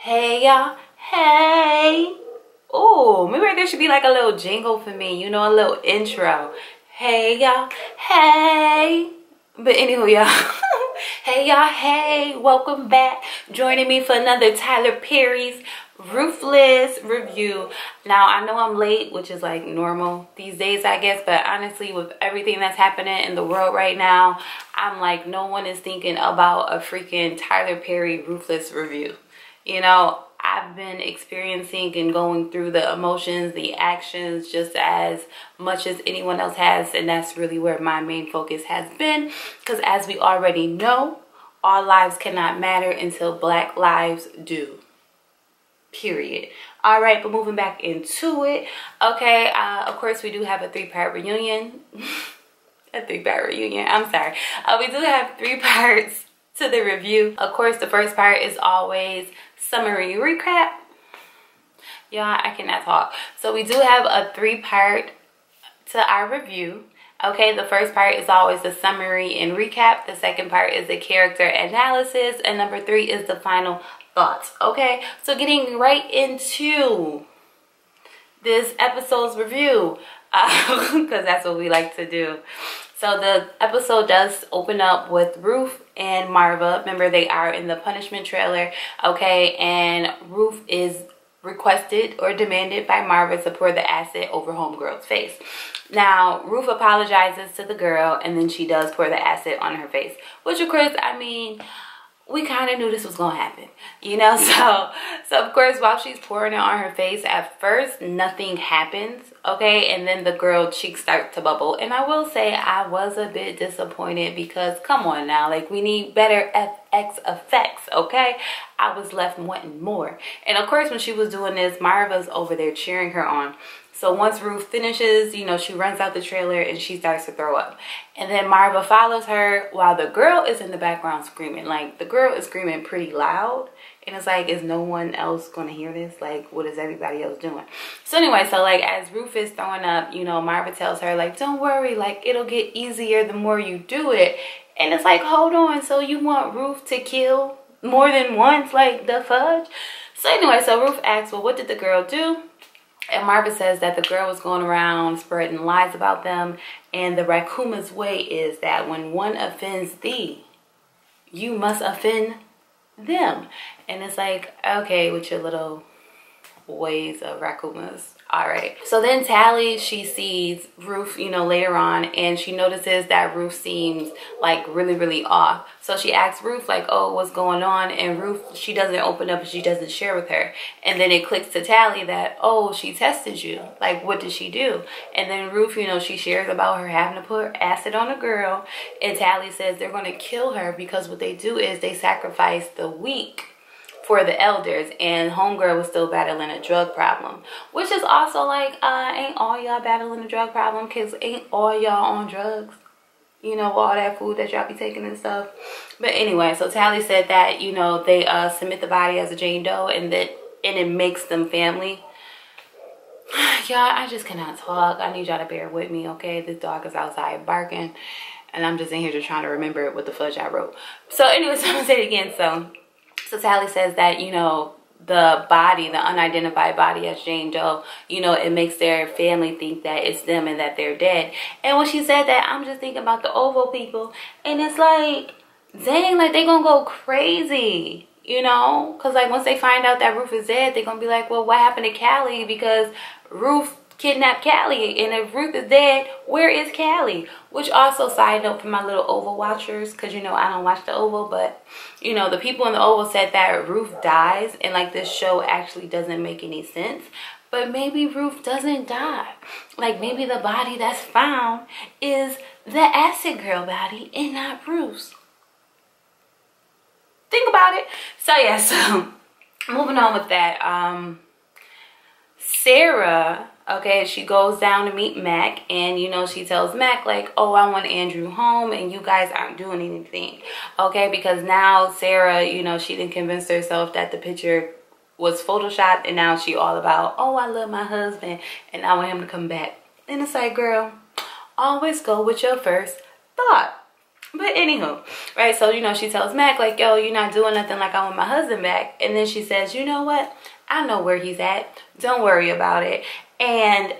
Hey y'all, hey. Oh, maybe there should be like a little jingle for me, you know, a little intro. Hey y'all, hey. But anywho, y'all, hey y'all, hey, welcome back. Joining me for another Tyler Perry's Ruthless review. Now, I know I'm late, which is like normal these days, I guess, but honestly, with everything that's happening in the world right now, I'm like, no one is thinking about a freaking Tyler Perry Ruthless review. You know, I've been experiencing and going through the emotions, the actions, just as much as anyone else has. And that's really where my main focus has been. Because as we already know, all lives cannot matter until Black lives do. Period. All right, but moving back into it. Okay, of course, we do have a three-part reunion. A three-part reunion. I'm sorry. We do have 3 parts to the review. Of course, the first part is always summary recap. Y'all, I cannot talk. So we do have a 3-part to our review. Okay, the first part is always the summary and recap. The second part is the character analysis. And number 3 is the final thoughts. Okay, so getting right into this episode's review, because that's what we like to do. So the episode does open up with Ruth and Marva. Remember, they are in the punishment trailer, okay? And Ruth is requested or demanded by Marva to pour the acid over homegirl's face. Now, Ruth apologizes to the girl, and then she does pour the acid on her face. Which, of course, I mean, we kind of knew this was going to happen, you know? So of course, while she's pouring it on her face, at first, nothing happens, okay? And then the girl cheeks start to bubble. And I will say I was a bit disappointed because, come on now, like, we need better FX effects, okay? I was left wanting more. And of course, when she was doing this, Marva's over there cheering her on. So once Ruth finishes, you know, she runs out the trailer and she starts to throw up. And then Marva follows her while the girl is in the background screaming. Like, the girl is screaming pretty loud. And it's like, is no one else going to hear this? Like, what is everybody else doing? So anyway, so like as Ruth is throwing up, you know, Marva tells her, like, don't worry, like, it'll get easier the more you do it. And it's like, hold on, so you want Ruth to kill more than once? Like, the fudge? So anyway, so Ruth asks, well, what did the girl do? And Marva says that the girl was going around spreading lies about them. And the Rakuma's way is that when one offends thee, you must offend them. And it's like, okay, with your little ways of Rakumas. All right. So then Tally, she sees Ruth, you know, later on, and she notices that Ruth seems like really off. So she asks Ruth, like, oh, what's going on? And Ruth, she doesn't open up and she doesn't share with her. And then it clicks to Tally that, oh, she tested you. Like, what did she do? And then Ruth, you know, she shares about her having to put acid on a girl. And Tally says they're going to kill her because what they do is they sacrifice the weak for the elders, and homegirl was still battling a drug problem, which is also like, ain't all y'all battling a drug problem? Because ain't all y'all on drugs? You know, all that food that y'all be taking and stuff. But anyway, so Tally said that, you know, they submit the body as a Jane Doe, and it makes them family. Y'all, I just cannot talk. I need y'all to bear with me, okay? This dog is outside barking, and I'm just in here just trying to remember what the fudge I wrote. So anyway, so I'm gonna say it again. So Tally says that, you know, the body, the unidentified body as Jane Doe, you know, it makes their family think that it's them and that they're dead. And when she said that, I'm just thinking about the Ovo people. And it's like, dang, like, they gonna go crazy, you know? Because, like, once they find out that Ruth is dead, they're gonna be like, well, what happened to Callie? Because Ruth kidnapped Callie, and if Ruth is dead, where is Callie? Which also, side note for my little Oval watchers, because you know I don't watch the Oval, but you know the people in the Oval said that Ruth dies, and like this show actually doesn't make any sense. But maybe Ruth doesn't die. Like, maybe the body that's found is the acid girl body and not Ruth's. Think about it. So yeah, so moving on with that, Sarah, okay, she goes down to meet Mac, and you know, she tells Mac, like, oh, I want Andrew home and you guys aren't doing anything, okay? Because now Sarah, you know, she didn't convince herself that the picture was photoshopped, and now she all about, oh, I love my husband and I want him to come back. And it's like, girl, always go with your first thought. But anywho, right, so, you know, she tells Mac, like, yo, you're not doing nothing, like, I want my husband back. And then she says, you know what? I know where he's at. Don't worry about it. And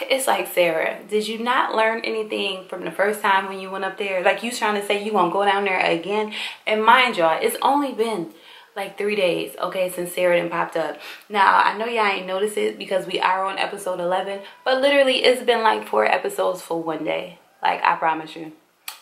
it's like, Sarah, did you not learn anything from the first time when you went up there? Like, you trying to say you won't go down there again? And mind y'all, it's only been like 3 days, okay, since Sarah done popped up. Now, I know y'all ain't noticed it because we are on episode 11, but literally it's been like 4 episodes for 1 day. Like, I promise you.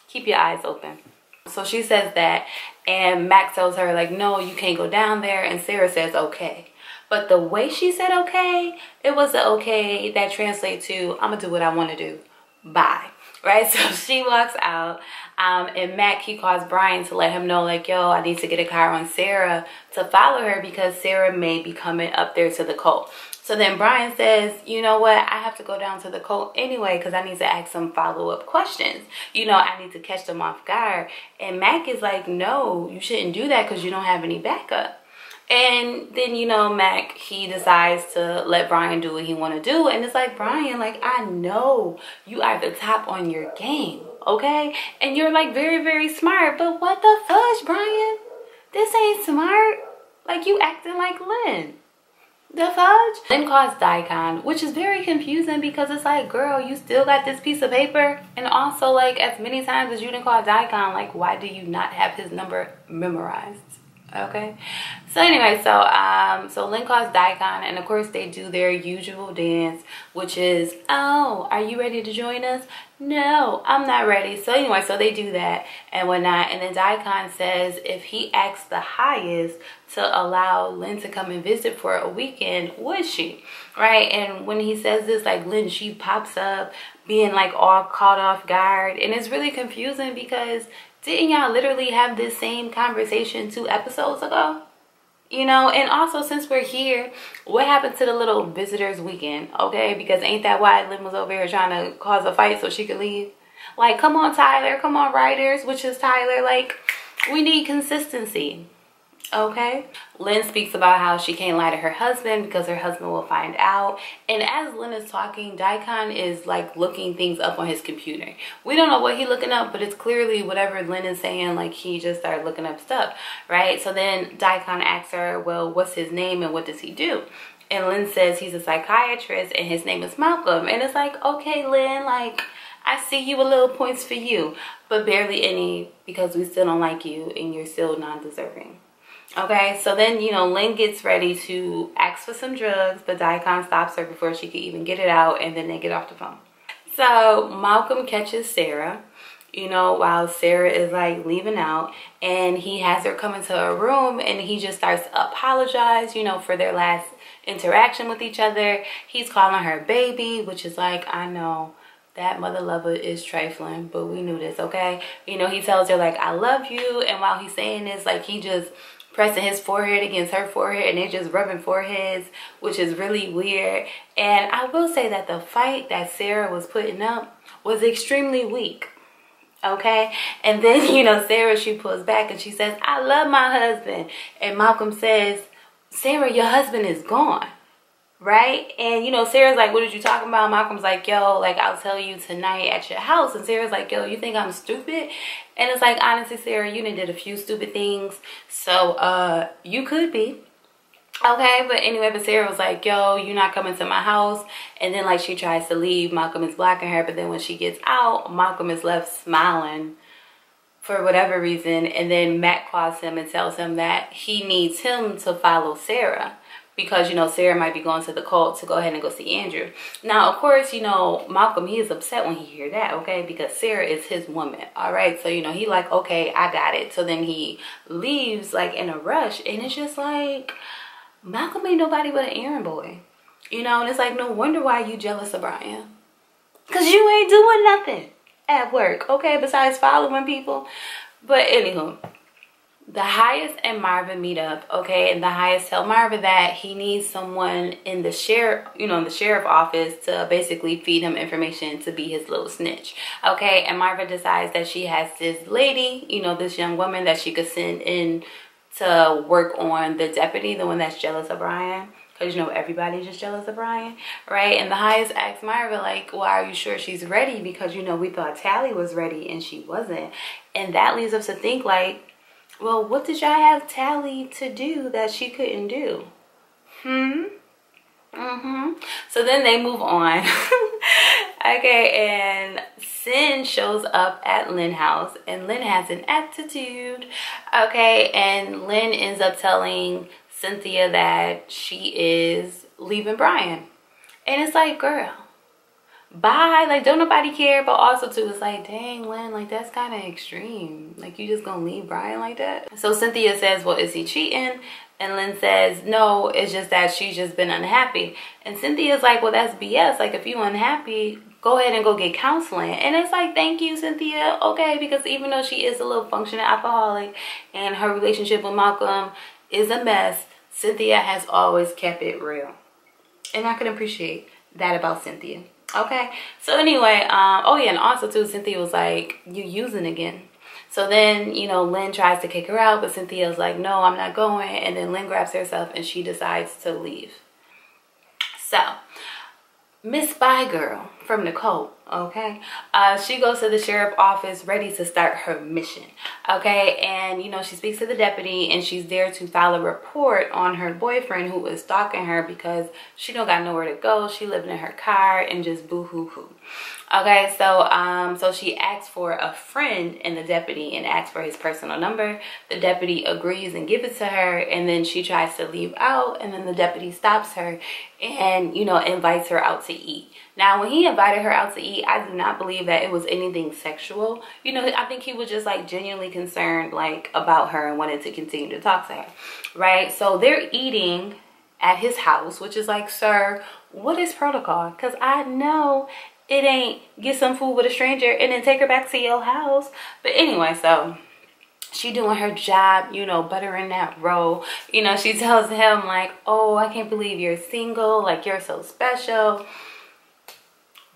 Keep your eyes open. So she says that, and Mac tells her, like, no, you can't go down there, and Sarah says, okay. But the way she said okay, it was the okay that translates to, I'm gonna do what I want to do. Bye. Right? So she walks out, and Mac, he calls Brian to let him know, like, yo, I need to get a car on Sarah to follow her because Sarah may be coming up there to the cult. So then Brian says, you know what, I have to go down to the cult anyway because I need to ask some follow-up questions. You know, I need to catch them off guard. And Mac is like, no, you shouldn't do that because you don't have any backup. And then, you know, Mac, he decides to let Brian do what he want to do. And it's like, Brian, like, I know you are the top on your game, okay? And you're, like, very, very smart. But what the fudge, Brian? This ain't smart. Like, you acting like Lynn. The fudge? Lynn calls Daikon, which is very confusing because it's like, girl, you still got this piece of paper? And also, like, as many times as you didn't call Daikon, like, why do you not have his number memorized? Okay, so anyway, so Lynn calls Daikon, and of course they do their usual dance, which is, oh, are you ready to join us? No, I'm not ready. So anyway, so they do that and whatnot, and then Daikon says if he asks the highest to allow Lynn to come and visit for a weekend, would she? Right? And when he says this, like, Lynn, she pops up being like all caught off guard, and it's really confusing because didn't y'all literally have this same conversation 2 episodes ago? You know, and also since we're here, what happened to the little visitors weekend, okay? Because ain't that why Lynn was over here trying to cause a fight so she could leave? Like, come on, Tyler, come on, writers, which is Tyler, like, we need consistency. Okay, Lynn speaks about how she can't lie to her husband because her husband will find out. And as Lynn is talking, Daikon is like looking things up on his computer. We don't know what he's looking up, but it's clearly whatever Lynn is saying, like he just started looking up stuff, right? So then Daikon asks her, well, what's his name and what does he do? And Lynn says he's a psychiatrist and his name is Malcolm. And it's like, okay, Lynn, like, I see you a little points for you, but barely any because we still don't like you and you're still non-deserving. Okay, so then, you know, Lynn gets ready to ask for some drugs, but Daikon stops her before she could even get it out, and then they get off the phone. So Malcolm catches Sarah, you know, while Sarah is like leaving out, and he has her come into a room, and he just starts to apologize, you know, for their last interaction with each other. He's calling her baby, which is like, I know that mother lover is trifling, but we knew this, okay? You know, he tells her like, I love you, and while he's saying this, like, he just pressing his forehead against her forehead, and they're just rubbing foreheads, which is really weird. And I will say that the fight that Sarah was putting up was extremely weak, okay? And then, you know, Sarah, she pulls back and she says, I love my husband. And Malcolm says, Sarah, your husband is gone, right? And, you know, Sarah's like, what are you talking about? Malcolm's like, yo, like, I'll tell you tonight at your house. And Sarah's like, yo, you think I'm stupid? And it's like, honestly, Sarah, you did a few stupid things, so you could be, okay? But anyway, but Sarah was like, yo, you're not coming to my house. And then, like, she tries to leave. Malcolm is blocking her, but then when she gets out, Malcolm is left smiling for whatever reason. And then Matt calls him and tells him that he needs him to follow Sarah, because, you know, Sarah might be going to the cult to go ahead and go see Andrew. Now, of course, you know, Malcolm, he is upset when he hear that, okay? Because Sarah is his woman, all right? So, you know, he like, okay, I got it. So then he leaves, like, in a rush. And it's just like, Malcolm ain't nobody but an errand boy. You know, and it's like, no wonder why you jealous of Brian. Because you ain't doing nothing at work, okay? Besides following people. But anywho, the highest and Marvin meet up, okay, and the highest tell Marvin that he needs someone in the sheriff, you know, in the sheriff office to basically feed him information to be his little snitch, okay? And Marvin decides that she has this lady, you know, this young woman that she could send in to work on the deputy, the one that's jealous of Brian, because you know everybody's just jealous of Brian, right? And the highest asked Myra, like, well, are you sure she's ready? Because you know we thought Tally was ready and she wasn't. And that leads us to think like, well, what did y'all have Tally to do that she couldn't do? So then they move on. Okay, and Sin shows up at Lynn house, and Lynn has an attitude. Okay, and Lynn ends up telling Cynthia that she is leaving Brian. And it's like, girl, bye. Like, don't nobody care. But also too, it's like, dang, Lynn, like that's kind of extreme. Like, you just gonna leave Brian like that? So Cynthia says, well, is he cheating? And Lynn says, no, it's just that she's just been unhappy. And Cynthia's like, well, that's BS. Like, if you're unhappy, go ahead and go get counseling. And it's like, thank you, Cynthia. Okay, because even though she is a little functioning alcoholic and her relationship with Malcolm is a mess, Cynthia has always kept it real. And I can appreciate that about Cynthia. Okay, so anyway, oh yeah, and also too, Cynthia was like, you using again. So then, you know, Lynn tries to kick her out, but Cynthia's like, no, I'm not going. And then Lynn grabs herself and she decides to leave. So, Miss Spy Girl from Nicole, okay, she goes to the sheriff's office ready to start her mission, okay, and you know, she speaks to the deputy and she's there to file a report on her boyfriend who is stalking her because she don't got nowhere to go. She living in her car and just boo-hoo-hoo. Okay, so she asks for a friend in the deputy and asks for his personal number. The deputy agrees and gives it to her, and then she tries to leave out, and then the deputy stops her and, you know, invites her out to eat. Now, when he invited her out to eat, I do not believe that it was anything sexual. You know, I think he was just like genuinely concerned like about her and wanted to continue to talk to her, right? So they're eating at his house, which is like, sir, what is protocol? Because I know it ain't get some food with a stranger and then take her back to your house. But anyway, so she doing her job, you know, buttering that roll. You know, she tells him like, oh, I can't believe you're single. Like, you're so special.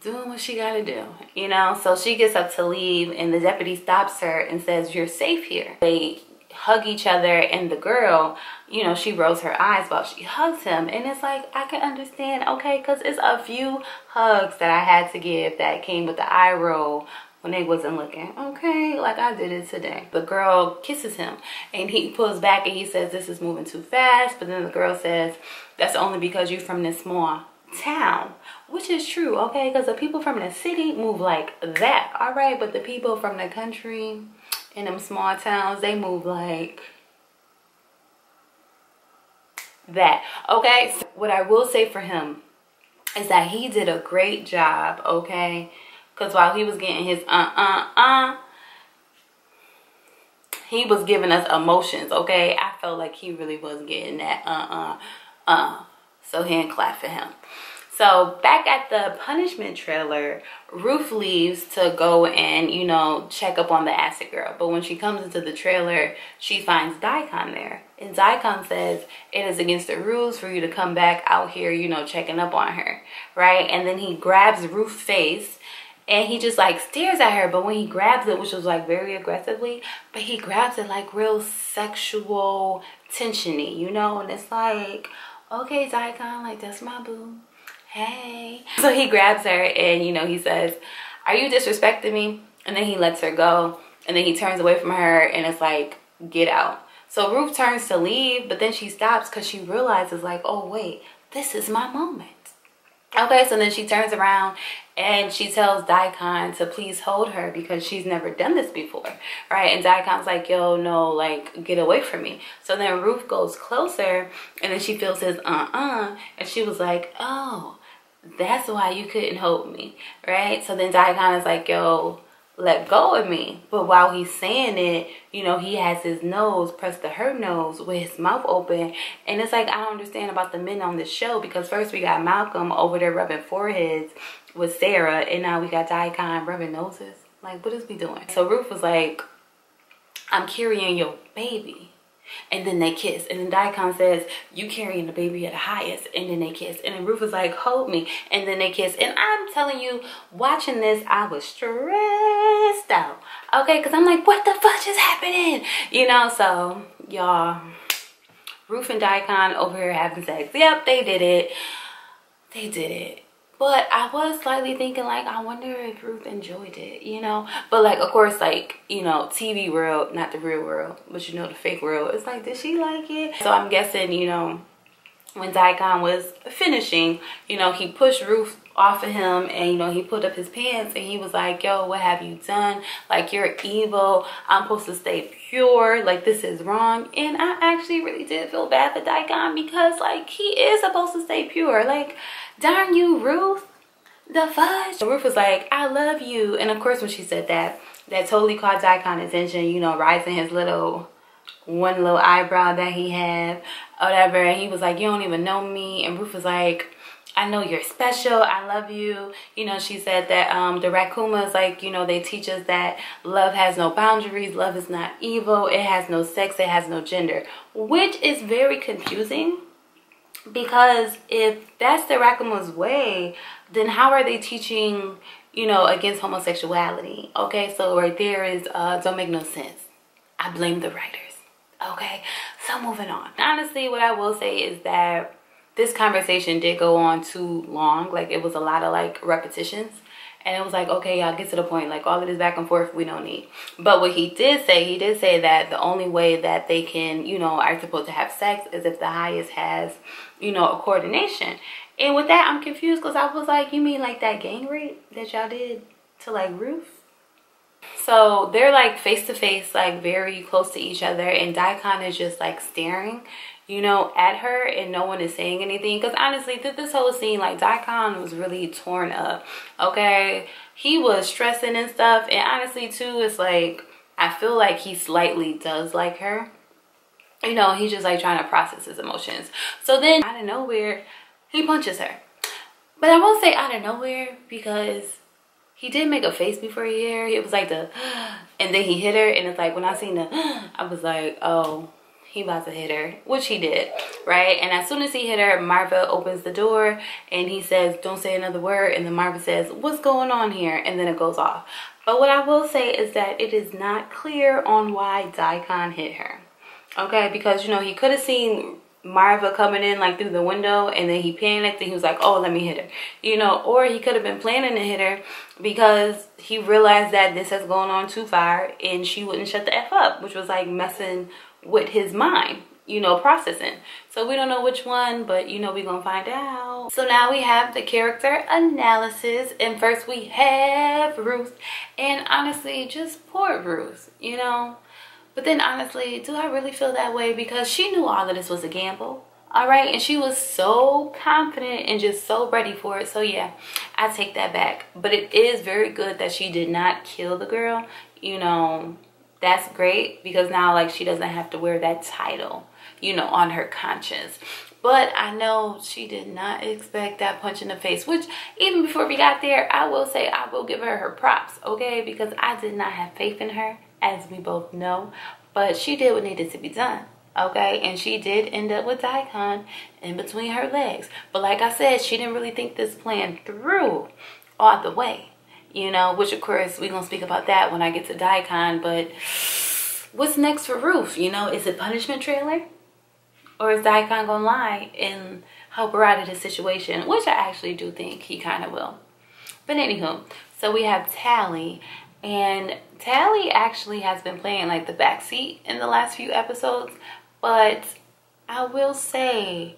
Doing what she gotta do, you know. So she gets up to leave and the deputy stops her and says, you're safe here. They hug each other and the girl, you know, she rolls her eyes while she hugs him. And it's like, I can understand, okay, because it's a few hugs that I had to give that came with the eye roll when they wasn't looking, okay, like I did it today. The girl kisses him and he pulls back and he says, this is moving too fast. But then the girl says, that's only because you're from this small town, which is true, okay, because the people from the city move like that, all right, but the people from the country in them small towns, they move like that, okay. So what I will say for him is that he did a great job, okay, because while he was getting his he was giving us emotions, okay. I felt like he really was getting that so he didn't clap for him. So back at the punishment trailer, Ruth leaves to go and, you know, check up on the acid girl. But when she comes into the trailer, she finds Daikon there. And Daikon says it is against the rules for you to come back out here, you know, checking up on her, right? And then he grabs Ruth's face and he just like stares at her. But when he grabs it, which was like very aggressively, but he grabs it like real sexual tension-y, you know? And it's like, okay, Daikon, like that's my boo. Hey. So he grabs her and, you know, he says, are you disrespecting me? And then he lets her go. And then he turns away from her and it's like, get out. So Ruth turns to leave, but then she stops because she realizes like, oh, wait, this is my moment. Okay, so then she turns around and she tells Daikon to please hold her because she's never done this before, right? And Daikon's like, yo, no, like, get away from me. So then Ruth goes closer and then she feels his and she was like, oh, that's why you couldn't hold me, right? So then Daikon is like, yo, let go of me. But while he's saying it, you know, he has his nose pressed to her nose with his mouth open. And it's like, I don't understand about the men on this show, because first we got Malcolm over there rubbing foreheads with Sarah, and now we got Daikon rubbing noses. Like, what is we doing? So Ruth was like, I'm carrying your baby. And then they kiss. And then Daikon says, you carrying the baby at the highest. And then they kiss. And then Ruth was like, hold me. And then they kiss. And I'm telling you, watching this, I was stressed out. Okay, because I'm like, what the fuck is happening? You know, so y'all, Ruth and Daikon over here having sex. Yep, they did it. They did it. But I was slightly thinking, like, I wonder if Ruth enjoyed it, you know? But, like, of course, like, you know, TV world, not the real world, but, you know, the fake world. It's like, did she like it? So I'm guessing, you know, when Daikon was finishing, you know, he pushed Ruth off of him and, you know, he put up his pants and he was like, yo, what have you done? Like, you're evil. I'm supposed to stay pure. Like, this is wrong. And I actually really did feel bad for Daikon because, like, he is supposed to stay pure. Like, darn you, Ruth. The fudge. Ruth was like, I love you. And of course, when she said that, that totally caught Daikon's attention, you know, rising his little one little eyebrow that he had, or whatever. And he was like, you don't even know me. And Ruth was like, I know you're special. I love you. You know, she said that the Rakumas, like, you know, they teach us that love has no boundaries. Love is not evil. It has no sex. It has no gender, which is very confusing. Because if that's the Rakuma's way, then how are they teaching, you know, against homosexuality? Okay, so right there is, don't make no sense. I blame the writers. Okay, so moving on. Honestly, what I will say is that this conversation did go on too long. Like, it was a lot of, like, repetitions. And it was like, okay, y'all, get to the point. Like, all of this back and forth, we don't need. But what he did say that the only way that they can, you know, are supposed to have sex is if the highest has, you know, a coordination. And with that, I'm confused because I was like, you mean like that gang rape that y'all did to, like, Ruth? So they're, like, face to face, like, very close to each other. And Daikon is just, like, staring, you know, at her, and no one is saying anything. Because honestly, this whole scene, like, Daikon was really torn up. Okay, he was stressing and stuff. And honestly, too, it's like, I feel like he slightly does like her. You know, he's just, like, trying to process his emotions. So then, out of nowhere, he punches her. But I won't say out of nowhere, because he did make a face before he hit her. It was like the, and then he hit her. And it's like, when I seen the, I was like, oh, he about to hit her, which he did, right? And as soon as he hit her, Marva opens the door and he says, don't say another word. And then Marva says, what's going on here? And then it goes off. But what I will say is that it is not clear on why Daikon hit her. Okay, because, you know, he could have seen Marva coming in, like, through the window, and then he panicked and he was like, oh, let me hit her, you know. Or he could have been planning to hit her because he realized that this has gone on too far and she wouldn't shut the F up, which was, like, messing with his mind, you know, processing. So we don't know which one, but, you know, we're gonna find out. So now we have the character analysis, and first we have Ruth. And honestly, just poor Ruth, you know. But then honestly, do I really feel that way? Because she knew all of this was a gamble, all right? And she was so confident and just so ready for it. So yeah, I take that back. But it is very good that she did not kill the girl. You know, that's great, because now, like, she doesn't have to wear that title, you know, on her conscience. But I know she did not expect that punch in the face, which even before we got there, I will say I will give her props, okay? Because I did not have faith in her, as we both know, but she did what needed to be done, okay? And she did end up with Daikon in between her legs. But like I said, she didn't really think this plan through all the way, you know, which of course we're gonna speak about that when I get to Daikon. But what's next for Ruth? You know, is it punishment trailer? Or is Daikon gonna lie and help her out of this situation? Which I actually do think he kind of will. But anywho, so we have Tally. And Tally actually has been playing, like, the backseat in the last few episodes. But I will say,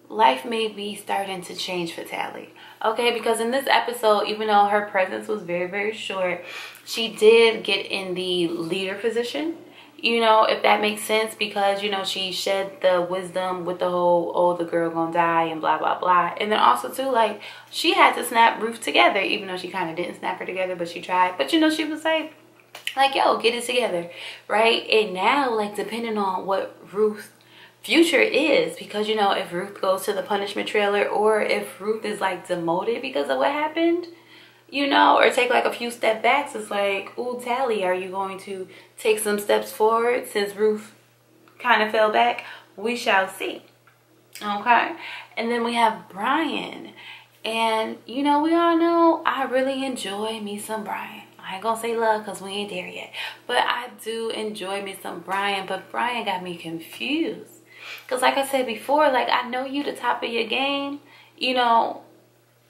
life may be starting to change for Tally. Okay, because in this episode, even though her presence was very, very short, she did get in the leader position. You know, if that makes sense, because, you know, she shed the wisdom with the whole, oh, the girl gonna die and blah, blah, blah. And then also, too, like, she had to snap Ruth together, even though she kind of didn't snap her together, but she tried. But, you know, she was like, yo, get it together, right? And now, like, depending on what Ruth's future is, because, you know, if Ruth goes to the punishment trailer, or if Ruth is, like, demoted because of what happened, you know, or take, like, a few step backs, it's like, ooh, Tally, are you going to take some steps forward since Ruth kind of fell back? We shall see. Okay, and then we have Brian. And, you know, we all know I really enjoy me some Brian. I ain't gonna say love because we ain't there yet, but I do enjoy me some Brian. But Brian got me confused. Because like I said before, like, I know you the top of your game, you know,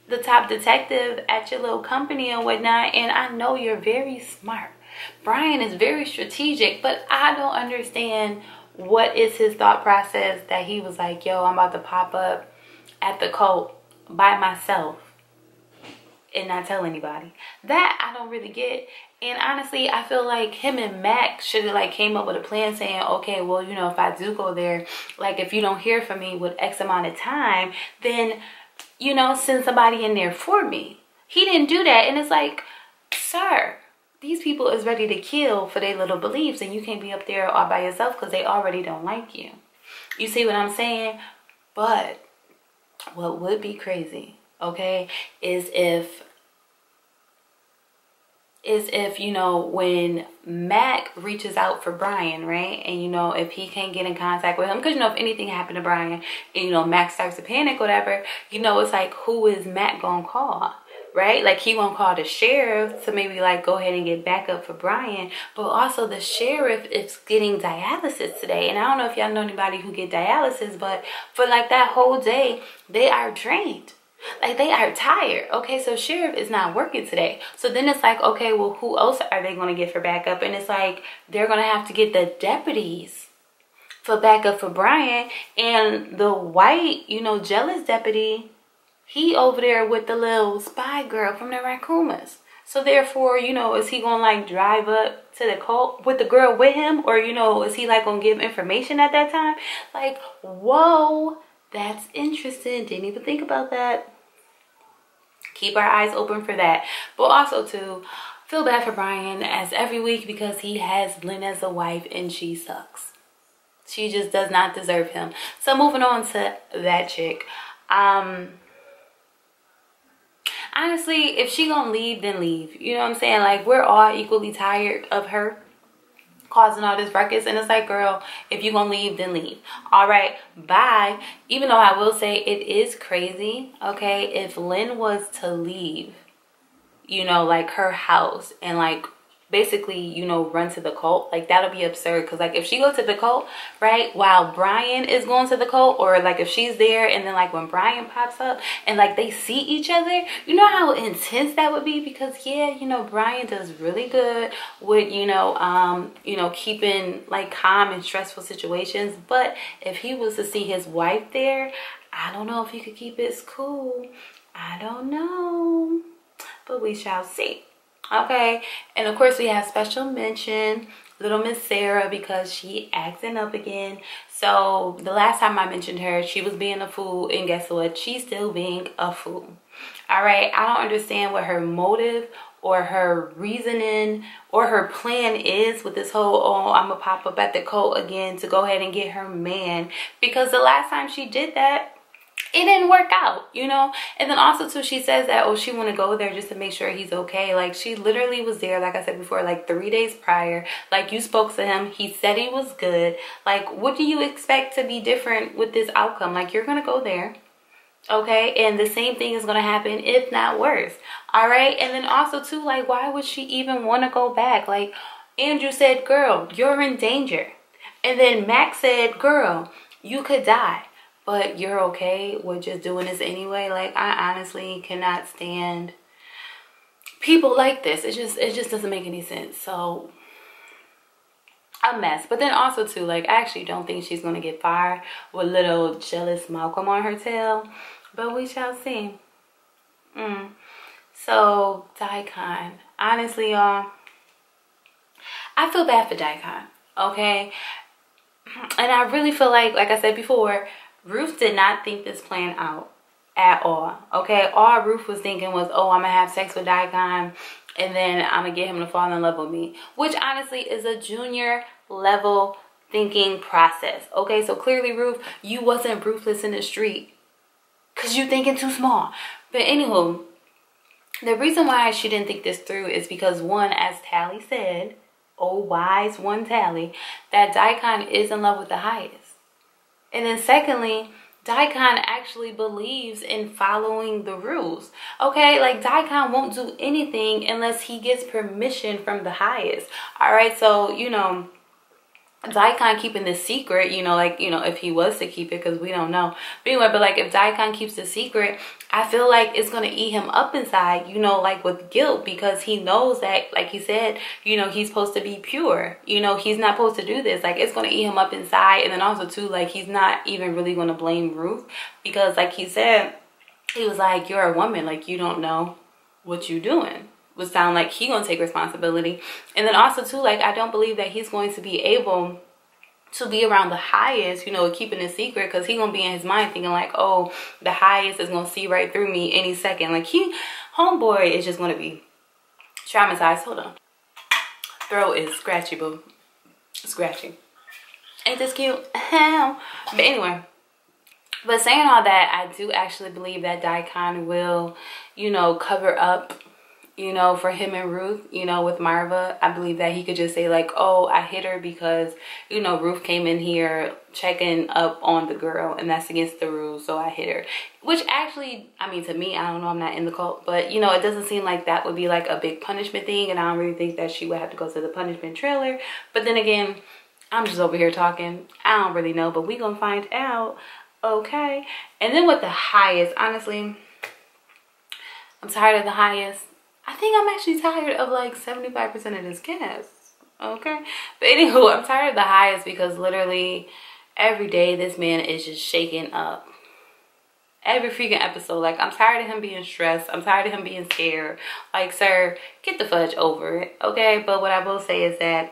the top detective at your little company and whatnot, and I know you're very smart. Brian is very strategic, but I don't understand what is his thought process that he was like, yo, I'm about to pop up at the cult by myself and not tell anybody. That I don't really get. And honestly, I feel like him and Mac should have like came up with a plan saying, okay, well, you know, if I do go there, like if you don't hear from me with X amount of time, then, you know, send somebody in there for me. He didn't do that. And it's like, sir, these people is ready to kill for their little beliefs, and you can't be up there all by yourself because they already don't like you. You see what I'm saying? But what would be crazy, okay, is if, you know, when Mac reaches out for Brian, right? And, you know, if he can't get in contact with him, because, you know, if anything happened to Brian and, you know, Mac starts to panic, whatever, you know, it's like, who is Mac gonna call? Right? Like, he won't call the sheriff to maybe like go ahead and get backup for Brian, but also the sheriff is getting dialysis today. And I don't know if y'all know anybody who get dialysis, but for like that whole day, they are drained. Like, they are tired. Okay, so sheriff is not working today. So then it's like, okay, well, who else are they going to get for backup? And it's like, they're going to have to get the deputies for backup for Brian. And the white, you know, jealous deputy, he over there with the little spy girl from the Raccoonmas. So therefore, you know, is he gonna like drive up to the cult with the girl with him? Or, you know, is he like gonna give information at that time? Like, whoa, that's interesting. Didn't even think about that. Keep our eyes open for that. But also to feel bad for Brian as every week, because he has Lynn as a wife and she sucks. She just does not deserve him. So moving on to that chick. Honestly, if she gonna leave, then leave. You know what I'm saying? Like, we're all equally tired of her causing all this ruckus. And it's like, girl, if you gonna leave, then leave. All right, bye. Even though I will say it is crazy, okay, if Lynn was to leave, you know, like her house and like basically, you know, run to the cult, like that'll be absurd. Because like if she goes to the cult, right, while Brian is going to the cult, or like if she's there and then like when Brian pops up and like they see each other, you know how intense that would be. Because yeah, you know, Brian does really good with, you know, keeping like calm in stressful situations. But if he was to see his wife there, I don't know if he could keep his cool. I don't know, but we shall see. Okay, and of course we have special mention little Miss Sarah, because she acting up again. So the last time I mentioned her, she was being a fool, and guess what, she's still being a fool. All right, I don't understand what her motive or her reasoning or her plan is with this whole, oh, I'm gonna pop up at the cult again to go ahead and get her man, because the last time she did that, it didn't work out, you know. And then also too, she says that, oh, she want to go there just to make sure he's okay. Like, she literally was there, like I said before, like 3 days prior. Like, you spoke to him, he said he was good. Like, what do you expect to be different with this outcome? Like, you're gonna go there, okay, and the same thing is gonna happen, if not worse. All right. And then also too, like, why would she even want to go back? Like, Andrew said, girl, you're in danger. And then Max said, girl, you could die, but you're okay with just doing this anyway. Like, I honestly cannot stand people like this. It just doesn't make any sense. So, a mess. But then also too, like, I actually don't think she's gonna get fired with little jealous Malcolm on her tail, but we shall see. So Daikon, honestly, y'all, I feel bad for Daikon, okay? And I really feel like I said before, Ruth did not think this plan out at all, okay? All Ruth was thinking was, oh, I'm gonna have sex with Daikon and then I'm gonna get him to fall in love with me, which honestly is a junior level thinking process, okay? So clearly, Ruth, you wasn't ruthless in the street because you thinking too small. But anywho, the reason why she didn't think this through is because, one, as Tally said, oh wise one Tally, that Daikon is in love with the highest. And then secondly, Daikon actually believes in following the rules. Okay, like, Daikon won't do anything unless he gets permission from the highest. All right, so, you know, Daikon keeping this secret, you know, like, you know, if he was to keep it, because we don't know. But anyway, but like if Daikon keeps the secret, I feel like it's going to eat him up inside, you know, like with guilt, because he knows that, like he said, you know, he's supposed to be pure. You know, he's not supposed to do this. Like, it's going to eat him up inside. And then also, too, like, he's not even really going to blame Ruth, because, like he said, he was like, you're a woman. Like, you don't know what you're doing. Would sound like he gonna take responsibility. And then also too, like, I don't believe that he's going to be able to be around the highest, you know, keeping it secret, because he gonna be in his mind thinking like, oh, the highest is gonna see right through me any second. Like, homeboy is just gonna be traumatized. Hold on, throat is scratchy, boo, scratchy. Ain't this cute? But anyway, but saying all that, I do actually believe that Daikon will, you know, cover up, you know, for him and Ruth, you know, with Marva. I believe that he could just say like, oh, I hit her because, you know, Ruth came in here checking up on the girl, and that's against the rules, so I hit her. Which actually, I mean, to me, I don't know, I'm not in the cult, but, you know, it doesn't seem like that would be like a big punishment thing, and I don't really think that she would have to go to the punishment trailer. But then again, I'm just over here talking. I don't really know, but we gonna find out, okay? And then with the highest, honestly, I'm tired of the highest. I think I'm actually tired of like 75% of this cast, okay? But anywho, I'm tired of the highest because literally every day this man is just shaking up. Every freaking episode. Like, I'm tired of him being stressed. I'm tired of him being scared. Like, sir, get the fudge over it, okay? But what I will say is that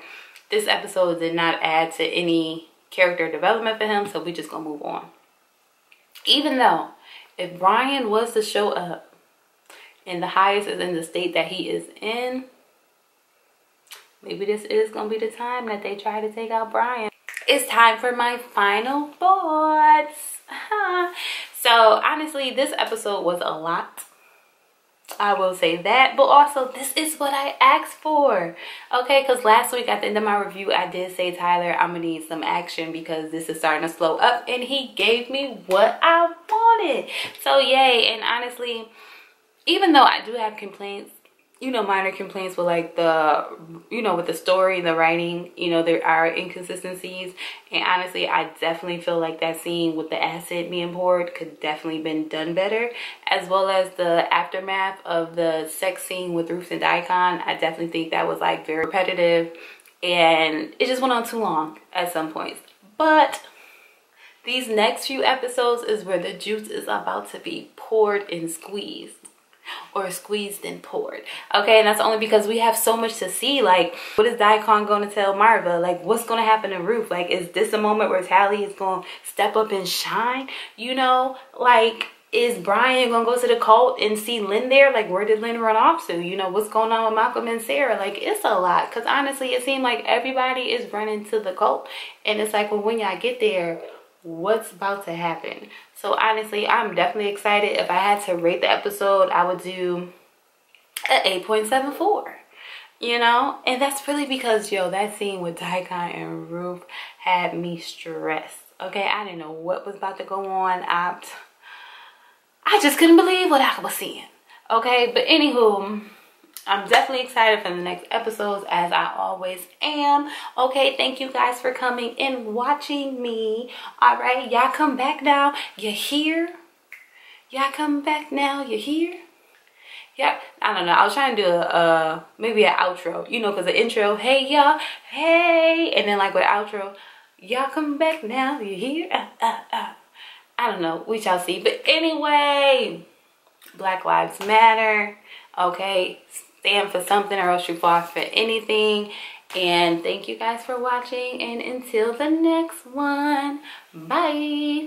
this episode did not add to any character development for him, so we just gonna move on. Even though, if Brian was to show up, and the highest is in the state that he is in, maybe this is gonna be the time that they try to take out Brian. It's time for my final thoughts. So honestly, this episode was a lot, I will say that, but also this is what I asked for, okay? Because last week at the end of my review, I did say, Tyler, I'm gonna need some action because this is starting to slow up, and he gave me what I wanted. So yay. And honestly, even though I do have complaints, you know, minor complaints with like the, you know, with the story, the writing, you know, there are inconsistencies. And honestly, I definitely feel like that scene with the acid being poured could definitely been done better, as well as the aftermath of the sex scene with Ruth and Daikon. I definitely think that was like very repetitive, and it just went on too long at some points. But these next few episodes is where the juice is about to be poured and squeezed. Or squeezed and poured, okay? And that's only because we have so much to see. Like, what is Daikon going to tell Marva? Like, what's going to happen to Ruth? Like, is this a moment where Tally is going to step up and shine? You know, like, is Brian going to go to the cult and see Lynn there? Like, where did Lynn run off to? You know, what's going on with Malcolm and Sarah? Like, it's a lot. Because honestly, it seemed like everybody is running to the cult. And it's like, well, when y'all get there, what's about to happen? So honestly, I'm definitely excited. If I had to rate the episode, I would do an 8.74, you know? And that's really because, yo, that scene with Daikon and Ruth had me stressed, okay? I didn't know what was about to go on. I just couldn't believe what I was seeing, okay? But anywho, I'm definitely excited for the next episodes, as I always am. Okay, thank you guys for coming and watching me. All right, y'all come back now. You're here. Y'all come back now. You're here. Yeah, I don't know. I was trying to do maybe an outro, you know, because the intro, hey y'all, hey, and then like with outro, y'all come back now. You're here. I don't know. We shall see. But anyway, Black Lives Matter. Okay, stand for something or else you fall for anything. And thank you guys for watching, and until the next one, bye.